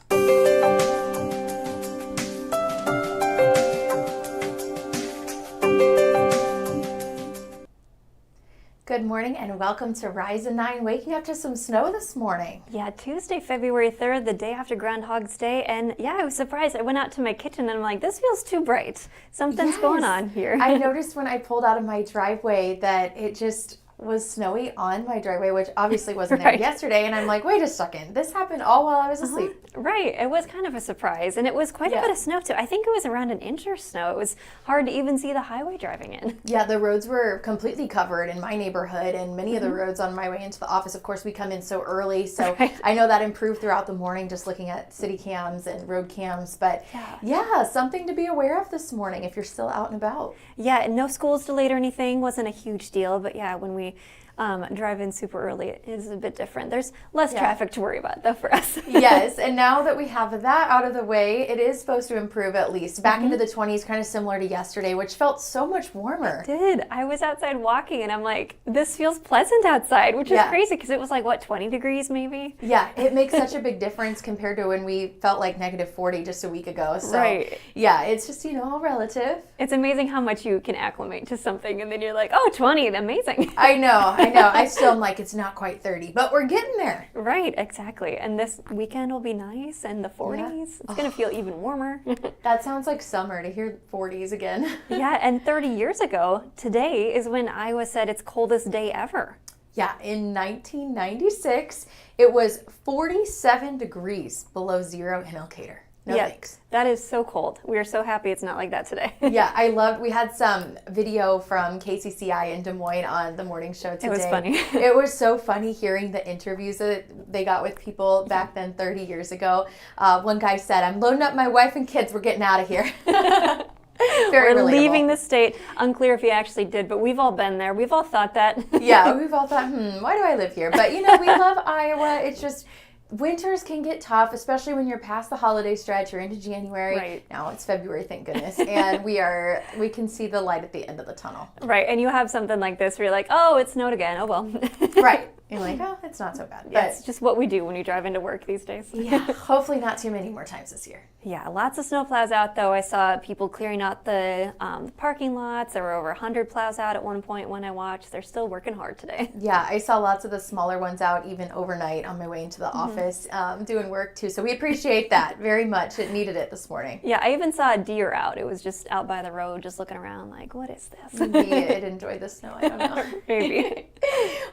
Good morning and welcome to Rise and 9, waking up to some snow this morning. Yeah, Tuesday, February 3rd, the day after Groundhog's Day, and yeah, I was surprised. I went out to my kitchen and I'm like, this feels too bright. Something's going on here. I noticed when I pulled out of my driveway that it just was snowy on my driveway, which obviously wasn't there yesterday, and I'm like, wait a second, this happened all while I was asleep. Right, it was kind of a surprise, and it was quite a bit of snow too. I think it was around an inch of snow. It was hard to even see the highway driving in. Yeah, the roads were completely covered in my neighborhood, and many of the roads on my way into the office. Of course, we come in so early, so I know that improved throughout the morning just looking at city cams and road cams, but yeah, something to be aware of this morning if you're still out and about. Yeah, and no schools delayed or anything, wasn't a huge deal, but yeah, when we drive in super early, it is a bit different. There's less traffic to worry about though for us. Yes, and now that we have that out of the way, it is supposed to improve at least. Back into the 20s, kind of similar to yesterday, which felt so much warmer. It did. I was outside walking and I'm like, this feels pleasant outside, which is crazy because it was like, what, 20 degrees maybe? Yeah, it makes such a big difference compared to when we felt like negative 40 just a week ago. So yeah, it's just, all relative. It's amazing how much you can acclimate to something and then you're like, oh, 20, amazing. I know. I still am like, it's not quite 30, but we're getting there. Right, exactly. And this weekend will be nice and the 40s. Yeah. It's going to feel even warmer. That sounds like summer to hear 40s again. Yeah, and 30 years ago, today is when Iowa said its coldest day ever. Yeah, in 1996, it was 47 degrees below zero in Elkader. No thanks. That is so cold. We are so happy it's not like that today. Yeah, we had some video from KCCI in Des Moines on the morning show today. It was funny. It was so funny hearing the interviews that they got with people back then 30 years ago. One guy said, I'm loading up my wife and kids. We're getting out of here. We're leaving the state. Unclear if he actually did, but we've all been there. We've all thought that. Yeah, we've all thought, why do I live here? But, we love Iowa. It's just... Winters can get tough, especially when you're past the holiday stretch. You're into January. Right. Now it's February, thank goodness. And we can see the light at the end of the tunnel. Right. And you have something like this where you're like, oh, it snowed again. Oh, well. Right. You're like, oh, it's not so bad. But it's just what we do when you drive into work these days. Yeah. Hopefully not too many more times this year. Yeah. Lots of snow plows out, though. I saw people clearing out the parking lots. There were over 100 plows out at one point when I watched. They're still working hard today. Yeah. I saw lots of the smaller ones out even overnight on my way into the office doing work, too. So we appreciate that very much. It needed it this morning. Yeah. I even saw a deer out. It was just out by the road just looking around like, what is this? Maybe it enjoyed the snow. I don't know. Maybe.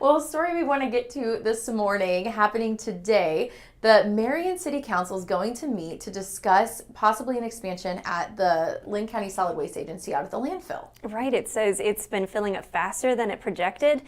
Well, a story we want to get to this morning happening today. The Marion City Council is going to meet to discuss possibly an expansion at the Linn County Solid Waste Agency out at the landfill. Right. It says it's been filling up faster than it projected.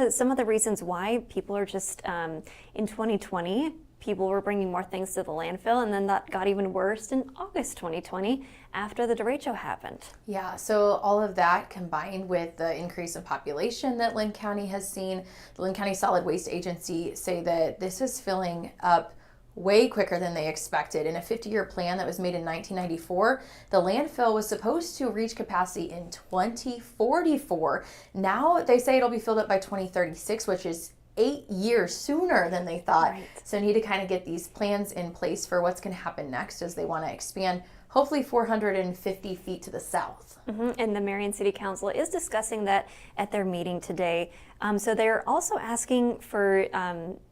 Some of the reasons why people are just in 2020, people were bringing more things to the landfill, and then that got even worse in August 2020 after the derecho happened. Yeah, so all of that combined with the increase in population that Linn County has seen, the Linn County Solid Waste Agency say that this is filling up way quicker than they expected. In a 50-year plan that was made in 1994, the landfill was supposed to reach capacity in 2044. Now they say it'll be filled up by 2036, which is 8 years sooner than they thought. Right. So need to kind of get these plans in place for what's going to happen next as they want to expand hopefully 450 feet to the south. And the Marion City Council is discussing that at their meeting today. So they're also asking for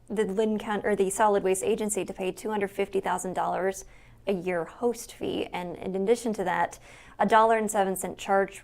the Linn County or the Solid Waste Agency to pay $250,000 a year host fee, and in addition to that, $1.07 charge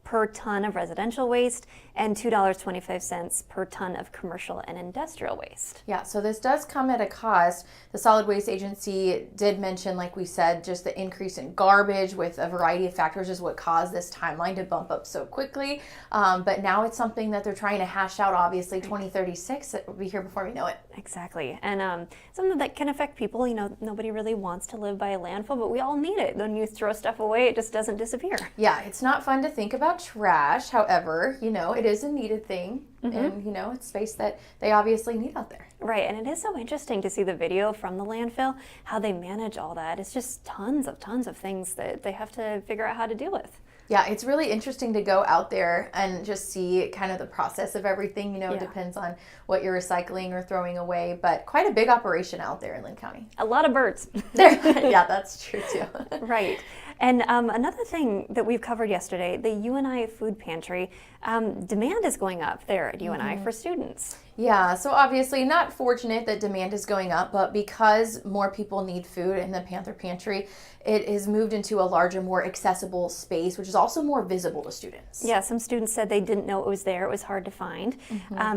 per ton of residential waste and $2.25 per ton of commercial and industrial waste. Yeah, so this does come at a cost. The Solid Waste Agency did mention, like we said, just the increase in garbage with a variety of factors is what caused this timeline to bump up so quickly. But now it's something that they're trying to hash out, obviously, 2036. It will be here before we know it. Exactly. And something that can affect people. Nobody really wants to live by a landfill, but we all need it. When you throw stuff away, it just doesn't disappear. Yeah, it's not fun to think about trash. However, it is a needed thing. And, it's space that they obviously need out there. Right, and it is so interesting to see the video from the landfill, how they manage all that. It's just tons of things that they have to figure out how to deal with. Yeah, it's really interesting to go out there and just see kind of the process of everything. It depends on what you're recycling or throwing away, but quite a big operation out there in Linn County. A lot of birds. Yeah, that's true too. Right. And another thing that we've covered yesterday, the UNI food pantry, demand is going up there at UNI for students. Yeah, so obviously not fortunate that demand is going up, but because more people need food in the Panther Pantry, it is moved into a larger, more accessible space, which is also more visible to students. Yeah, some students said they didn't know it was there. It was hard to find.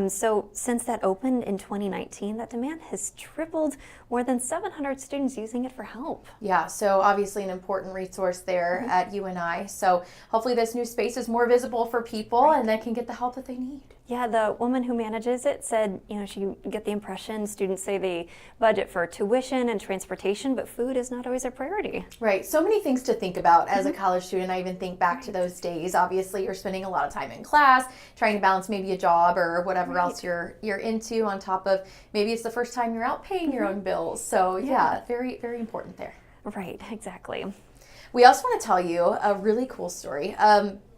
So since that opened in 2019, that demand has tripled, more than 700 students using it for help. Yeah, so obviously an important resource there at UNI. So hopefully this new space is more visible for people and they can get the help that they need. Yeah, the woman who manages it said, she get the impression students say they budget for tuition and transportation, but food is not always a priority. Right. So many things to think about as a college student. I even think back to those days. Obviously, you're spending a lot of time in class, trying to balance maybe a job or whatever else you're into, on top of maybe it's the first time you're out paying your own bills. So yeah, very, very important there. Right, exactly. We also want to tell you a really cool story.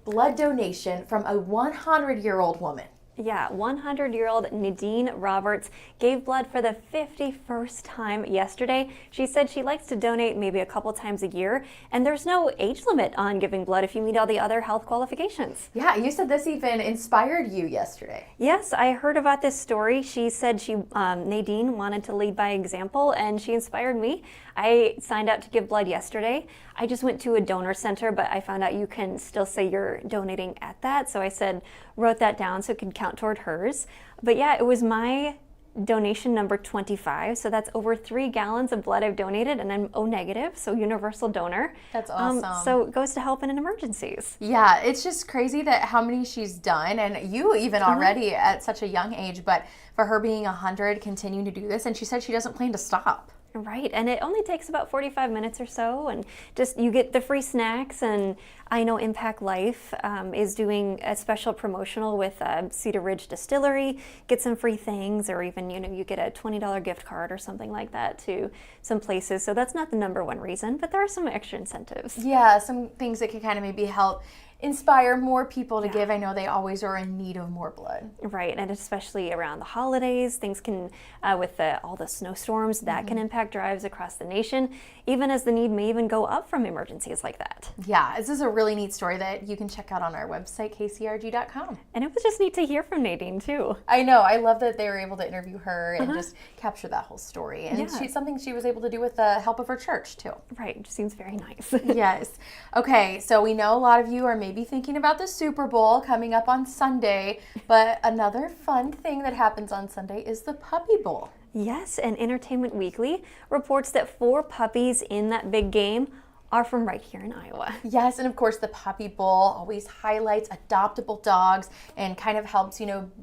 Blood donation from a 100-year-old woman. Yeah, 100-year-old Nadine Roberts gave blood for the 51st time yesterday. She said she likes to donate maybe a couple times a year, and there's no age limit on giving blood if you meet all the other health qualifications. Yeah, you said this even inspired you yesterday. Yes, I heard about this story. She said Nadine wanted to lead by example, and she inspired me. I signed up to give blood yesterday. I just went to a donor center, but I found out you can still say you're donating at that. So I wrote that down so it could count toward hers. But yeah, it was my donation number 25. So that's over 3 gallons of blood I've donated, and I'm O negative, so universal donor. That's awesome. So it goes to helping in emergencies. Yeah, it's just crazy that how many she's done, and you even already at such a young age, but for her being 100, continuing to do this, and she said she doesn't plan to stop. Right, and it only takes about 45 minutes or so, and just you get the free snacks. And I know Impact Life is doing a special promotional with Cedar Ridge Distillery. Get some free things, or even you get a $20 gift card or something like that to some places. So that's not the number one reason, but there are some extra incentives. Yeah, some things that could kind of maybe help inspire more people to give. I know they always are in need of more blood. Right, and especially around the holidays, things can, with all the snowstorms, that can impact drives across the nation, even as the need may even go up from emergencies like that. Yeah, this is a really neat story that you can check out on our website, kcrg.com. And it was just neat to hear from Nadine, too. I know. I love that they were able to interview her and just capture that whole story. And something she was able to do with the help of her church, too. Right, it seems very nice. Yes. Okay, so we know a lot of you are maybe thinking about the Super Bowl coming up on Sunday, but another fun thing that happens on Sunday is the Puppy Bowl. Yes, and Entertainment Weekly reports that 4 puppies in that big game are from right here in Iowa. Yes, and of course the Puppy Bowl always highlights adoptable dogs and kind of helps,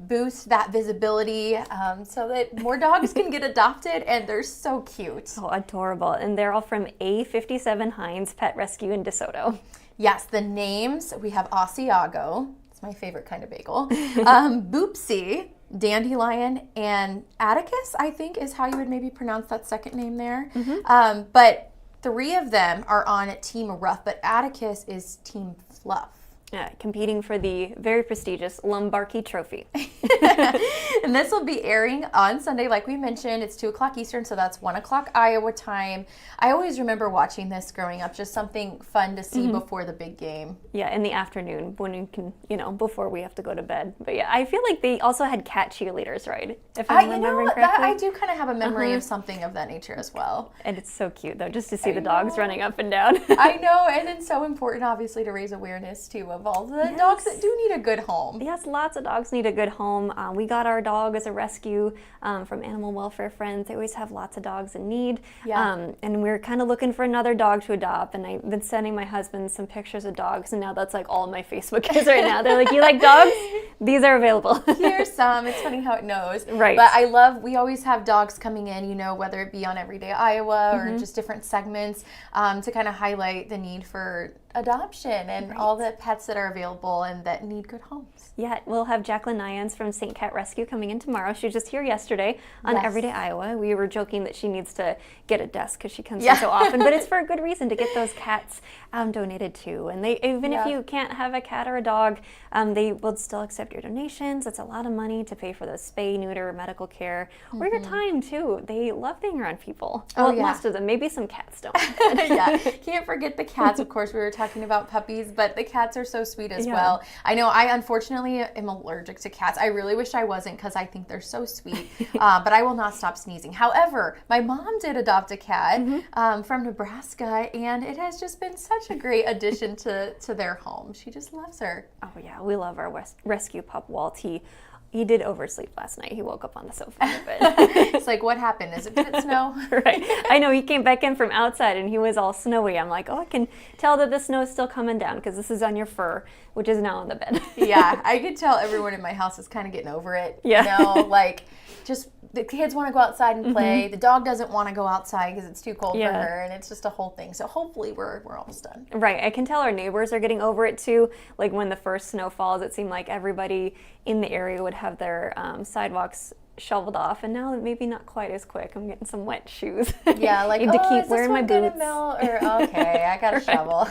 boost that visibility so that more dogs can get adopted, and they're so cute. Oh, adorable. And they're all from A57 Heinz Pet Rescue in DeSoto. Yes, the names, we have Asiago, it's my favorite kind of bagel, Boopsy, Dandelion, and Atticus, I think is how you would maybe pronounce that second name there. But 3 of them are on Team Rough, but Atticus is Team Fluff. Competing for the very prestigious Lombardi Trophy. And this will be airing on Sunday, like we mentioned. It's 2 o'clock Eastern, so that's 1 o'clock Iowa time. I always remember watching this growing up, just something fun to see before the big game. Yeah, in the afternoon when you can, before we have to go to bed. But yeah, I feel like they also had cat cheerleaders, right? If I'm remembering correctly. I do kind of have a memory of something of that nature as well. And it's so cute, though, just to see the dogs running up and down. I know, and it's so important, obviously, to raise awareness, too, of all the dogs that do need a good home. Yes, lots of dogs need a good home. We got our dog as a rescue from Animal Welfare Friends. They always have lots of dogs in need. Yeah. And we're kind of looking for another dog to adopt. And I've been sending my husband some pictures of dogs. And now that's like all my Facebook is right now. They're like, you like dogs? These are available. Here's some. It's funny how it knows. Right. But we always have dogs coming in, whether it be on Everyday Iowa or just different segments to kind of highlight the need for adoption and all the pets that are available and that need good homes. Yeah, we'll have Jacqueline Nyans from St. Cat Rescue coming in tomorrow. She was just here yesterday on Everyday Iowa. We were joking that she needs to get a desk because she comes in so often, but it's for a good reason to get those cats donated to. And they even if you can't have a cat or a dog, they will still accept your donations. It's a lot of money to pay for those spay, neuter, medical care, or your time too. They love being around people. Well, most of them. Maybe some cats don't. Can't forget the cats. Of course, we were talking about puppies, but the cats are so sweet as well. I know I unfortunately am allergic to cats. I really wish I wasn't because I think they're so sweet, but I will not stop sneezing. However, my mom did adopt a cat from Nebraska, and it has just been such a great addition to their home. She just loves her. Oh yeah, we love our rescue pup, Walt. He did oversleep last night. He woke up on the sofa a bit. It's like, what happened? Did it snow? Right. I know, he came back in from outside and he was all snowy. I'm like, oh, I can tell that the snow is still coming down because this is on your fur, which is now on the bed. I could tell everyone in my house is kind of getting over it. Yeah. You know, like, just the kids want to go outside and play. The dog doesn't want to go outside because it's too cold for her, and it's just a whole thing. So hopefully we're almost done. Right. I can tell our neighbors are getting over it too. Like when the first snow falls, it seemed like everybody in the area would have their sidewalks shoveled off, and now maybe not quite as quick. I'm getting some wet shoes. Yeah, like, need to keep wearing my boots. Okay, I got a shovel.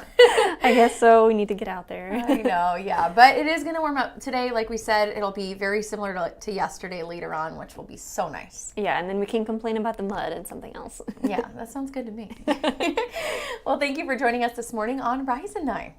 I guess so. We need to get out there. I know, yeah. But it is going to warm up today. Like we said, it'll be very similar to yesterday later on, which will be so nice. Yeah, and then we can complain about the mud and something else. Yeah, that sounds good to me. Well, thank you for joining us this morning on Rise and 9.